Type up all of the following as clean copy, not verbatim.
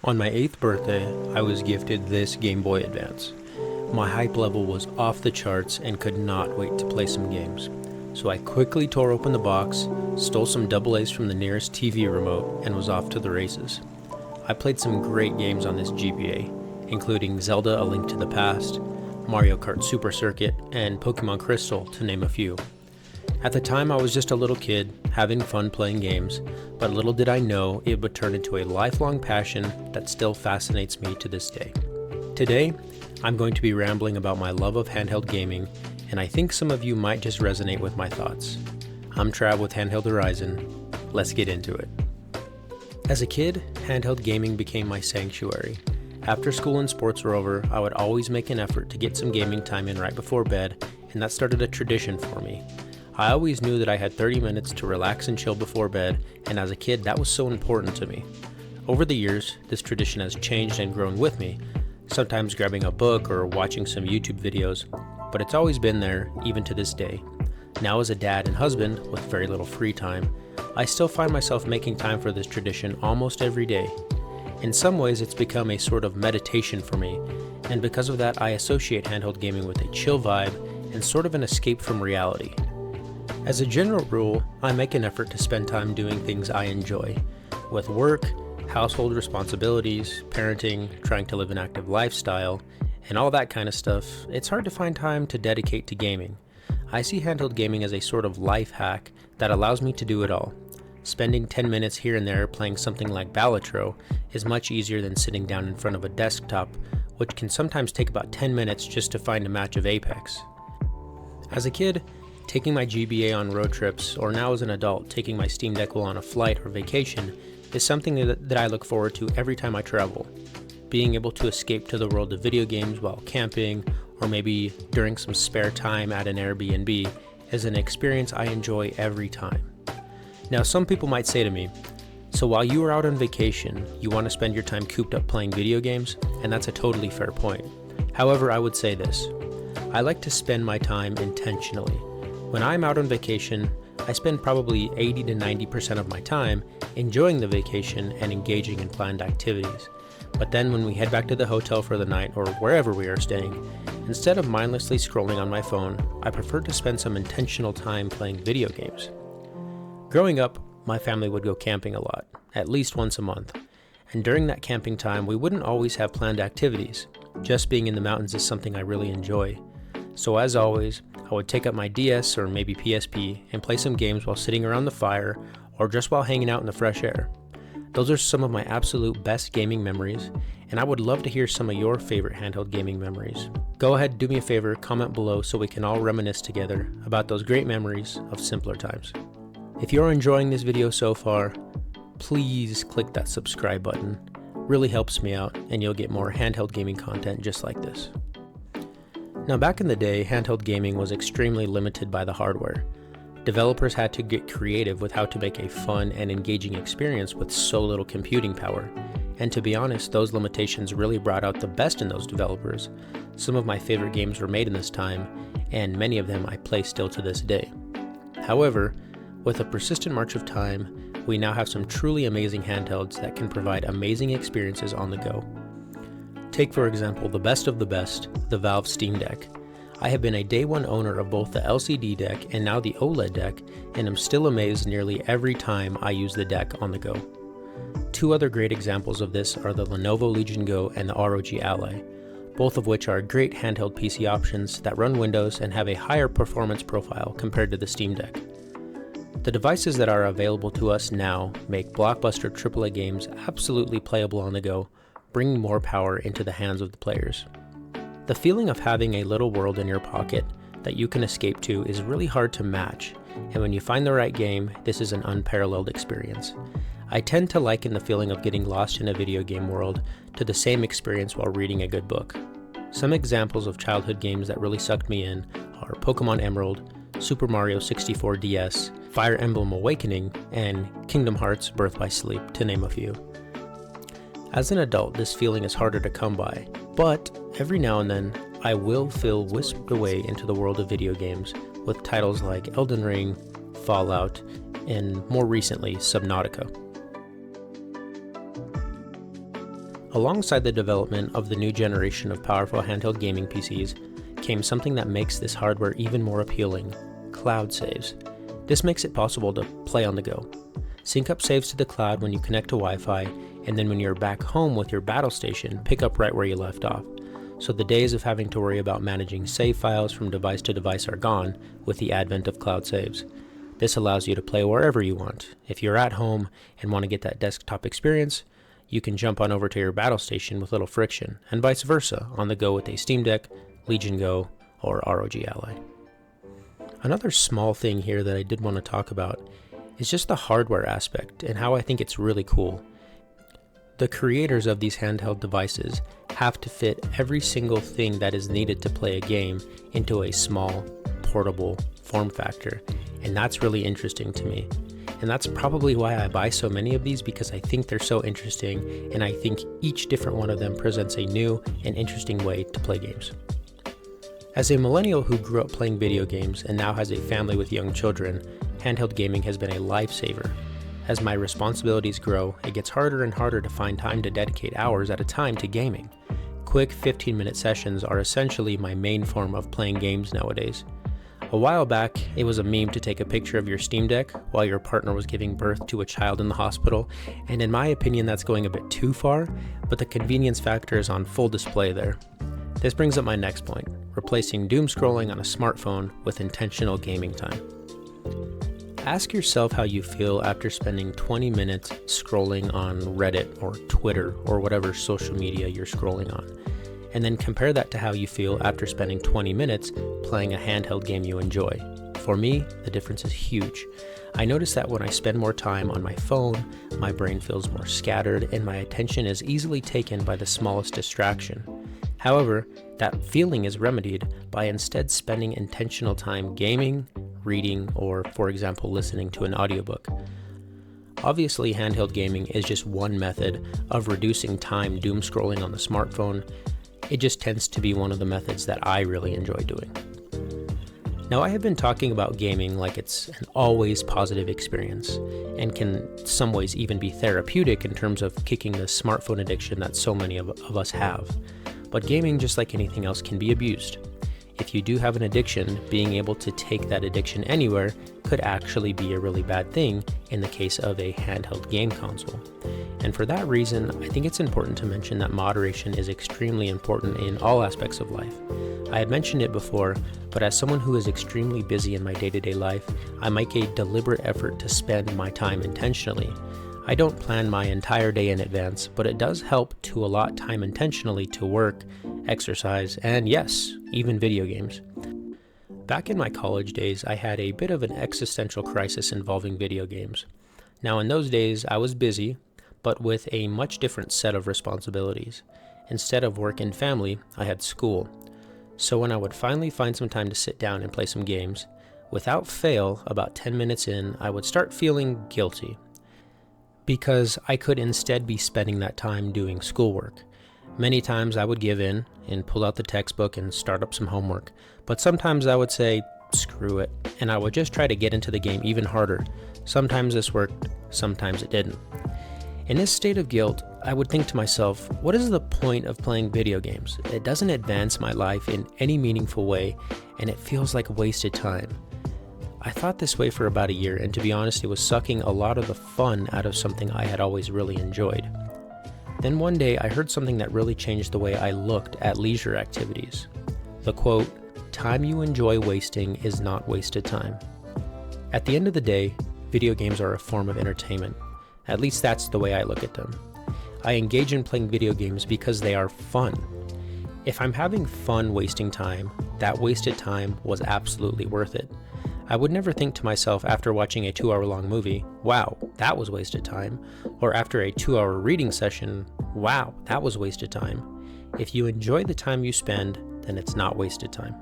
On my 8th birthday, I was gifted this Game Boy Advance. My hype level was off the charts and could not wait to play some games. So I quickly tore open the box, stole some AA's from the nearest TV remote, and was off to the races. I played some great games on this GBA, including Zelda: A Link to the Past, Mario Kart Super Circuit, and Pokemon Crystal, to name a few. At the time, I was just a little kid, having fun playing games, but little did I know it would turn into a lifelong passion that still fascinates me to this day. Today, I'm going to be rambling about my love of handheld gaming, and I think some of you might just resonate with my thoughts. I'm Trav with Handheld Horizon. Let's get into it. As a kid, handheld gaming became my sanctuary. After school and sports were over, I would always make an effort to get some gaming time in right before bed, and that started a tradition for me. I always knew that I had 30 minutes to relax and chill before bed, and as a kid, that was so important to me. Over the years, this tradition has changed and grown with me, sometimes grabbing a book or watching some YouTube videos, but it's always been there, even to this day. Now as a dad and husband with very little free time, I still find myself making time for this tradition almost every day. In some ways, it's become a sort of meditation for me, and because of that, I associate handheld gaming with a chill vibe and sort of an escape from reality. As a general rule, I make an effort to spend time doing things I enjoy. With work, household responsibilities, parenting, trying to live an active lifestyle, and all that kind of stuff, it's hard to find time to dedicate to gaming. I see handheld gaming as a sort of life hack that allows me to do it all. Spending 10 minutes here and there playing something like Balatro is much easier than sitting down in front of a desktop, which can sometimes take about 10 minutes just to find a match of Apex. As a kid, taking my GBA on road trips, or now as an adult, taking my Steam Deck while on a flight or vacation, is something that I look forward to every time I travel. Being able to escape to the world of video games while camping, or maybe during some spare time at an Airbnb, is an experience I enjoy every time. Now, some people might say to me, so while you are out on vacation, you want to spend your time cooped up playing video games? And that's a totally fair point. However, I would say this: I like to spend my time intentionally. When I'm out on vacation, I spend probably 80 to 90% of my time enjoying the vacation and engaging in planned activities. But then when we head back to the hotel for the night or wherever we are staying, instead of mindlessly scrolling on my phone, I prefer to spend some intentional time playing video games. Growing up, my family would go camping a lot, at least once a month. And during that camping time, we wouldn't always have planned activities. Just being in the mountains is something I really enjoy. So as always, I would take up my DS or maybe PSP and play some games while sitting around the fire or just while hanging out in the fresh air. Those are some of my absolute best gaming memories, and I would love to hear some of your favorite handheld gaming memories. Go ahead, do me a favor, comment below so we can all reminisce together about those great memories of simpler times. If you're enjoying this video so far, please click that subscribe button. It really helps me out, and you'll get more handheld gaming content just like this. Now, back in the day, handheld gaming was extremely limited by the hardware. Developers had to get creative with how to make a fun and engaging experience with so little computing power. And to be honest, those limitations really brought out the best in those developers. Some of my favorite games were made in this time, and many of them I play still to this day. However, with a persistent march of time, we now have some truly amazing handhelds that can provide amazing experiences on the go. Take, for example, the best of the best, the Valve Steam Deck. I have been a day one owner of both the LCD deck and now the OLED deck, and am still amazed nearly every time I use the deck on the go. Two other great examples of this are the Lenovo Legion Go and the ROG Ally, both of which are great handheld PC options that run Windows and have a higher performance profile compared to the Steam Deck. The devices that are available to us now make blockbuster AAA games absolutely playable on the go, bringing more power into the hands of the players. The feeling of having a little world in your pocket that you can escape to is really hard to match, and when you find the right game, this is an unparalleled experience. I tend to liken the feeling of getting lost in a video game world to the same experience while reading a good book. Some examples of childhood games that really sucked me in are Pokemon Emerald, Super Mario 64 DS, Fire Emblem Awakening, and Kingdom Hearts Birth by Sleep, to name a few. As an adult, this feeling is harder to come by, but every now and then, I will feel whisked away into the world of video games with titles like Elden Ring, Fallout, and more recently, Subnautica. Alongside the development of the new generation of powerful handheld gaming PCs came something that makes this hardware even more appealing: cloud saves. This makes it possible to play on the go. Sync up saves to the cloud when you connect to Wi-Fi, and then when you're back home with your battle station, pick up right where you left off. So the days of having to worry about managing save files from device to device are gone with the advent of cloud saves. This allows you to play wherever you want. If you're at home and want to get that desktop experience, you can jump on over to your battle station with little friction, and vice versa on the go with a Steam Deck, Legion Go, or ROG Ally. Another small thing here that I did want to talk about is just the hardware aspect and how I think it's really cool. The creators of these handheld devices have to fit every single thing that is needed to play a game into a small, portable form factor, and that's really interesting to me. And that's probably why I buy so many of these, because I think they're so interesting, and I think each different one of them presents a new and interesting way to play games. As a millennial who grew up playing video games and now has a family with young children, handheld gaming has been a lifesaver. As my responsibilities grow, it gets harder and harder to find time to dedicate hours at a time to gaming. Quick 15-minute sessions are essentially my main form of playing games nowadays. A while back, it was a meme to take a picture of your Steam Deck while your partner was giving birth to a child in the hospital, and in my opinion that's going a bit too far, but the convenience factor is on full display there. This brings up my next point: replacing doom scrolling on a smartphone with intentional gaming time. Ask yourself how you feel after spending 20 minutes scrolling on Reddit or Twitter or whatever social media you're scrolling on, and then compare that to how you feel after spending 20 minutes playing a handheld game you enjoy. For me, the difference is huge. I notice that when I spend more time on my phone, my brain feels more scattered and my attention is easily taken by the smallest distraction. However, that feeling is remedied by instead spending intentional time gaming, reading, or, for example, listening to an audiobook. Obviously, handheld gaming is just one method of reducing time doom scrolling on the smartphone. It just tends to be one of the methods that I really enjoy doing. Now, I have been talking about gaming like it's an always positive experience, and can in some ways even be therapeutic in terms of kicking the smartphone addiction that so many of us have. But gaming, just like anything else, can be abused. If you do have an addiction, being able to take that addiction anywhere could actually be a really bad thing in the case of a handheld game console. And for that reason, I think it's important to mention that moderation is extremely important in all aspects of life. I had mentioned it before, but as someone who is extremely busy in my day-to-day life, I make a deliberate effort to spend my time intentionally. I don't plan my entire day in advance, but it does help to allot time intentionally to work, exercise, and yes, even video games. Back in my college days, I had a bit of an existential crisis involving video games. Now, in those days, I was busy, but with a much different set of responsibilities. Instead of work and family, I had school. So when I would finally find some time to sit down and play some games, without fail, about 10 minutes in, I would start feeling guilty, because I could instead be spending that time doing schoolwork. Many times I would give in and pull out the textbook and start up some homework, but sometimes I would say, screw it, and I would just try to get into the game even harder. Sometimes this worked, sometimes it didn't. In this state of guilt, I would think to myself, what is the point of playing video games? It doesn't advance my life in any meaningful way, and it feels like wasted time. I thought this way for about a year, and to be honest, it was sucking a lot of the fun out of something I had always really enjoyed. Then one day, I heard something that really changed the way I looked at leisure activities. The quote, "Time you enjoy wasting is not wasted time." At the end of the day, video games are a form of entertainment. At least that's the way I look at them. I engage in playing video games because they are fun. If I'm having fun wasting time, that wasted time was absolutely worth it. I would never think to myself after watching a 2-hour-long movie, wow, that was wasted time, or after a 2-hour reading session, wow, that was wasted time. If you enjoy the time you spend, then it's not wasted time.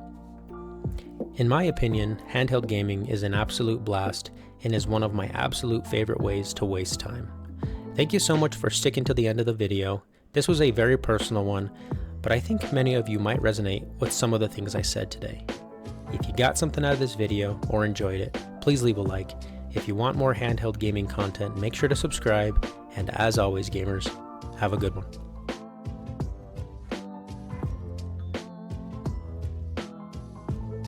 In my opinion, handheld gaming is an absolute blast and is one of my absolute favorite ways to waste time. Thank you so much for sticking to the end of the video. This was a very personal one, but I think many of you might resonate with some of the things I said today. If you got something out of this video or enjoyed it, please leave a like. If you want more handheld gaming content, make sure to subscribe, and as always gamers, have a good one.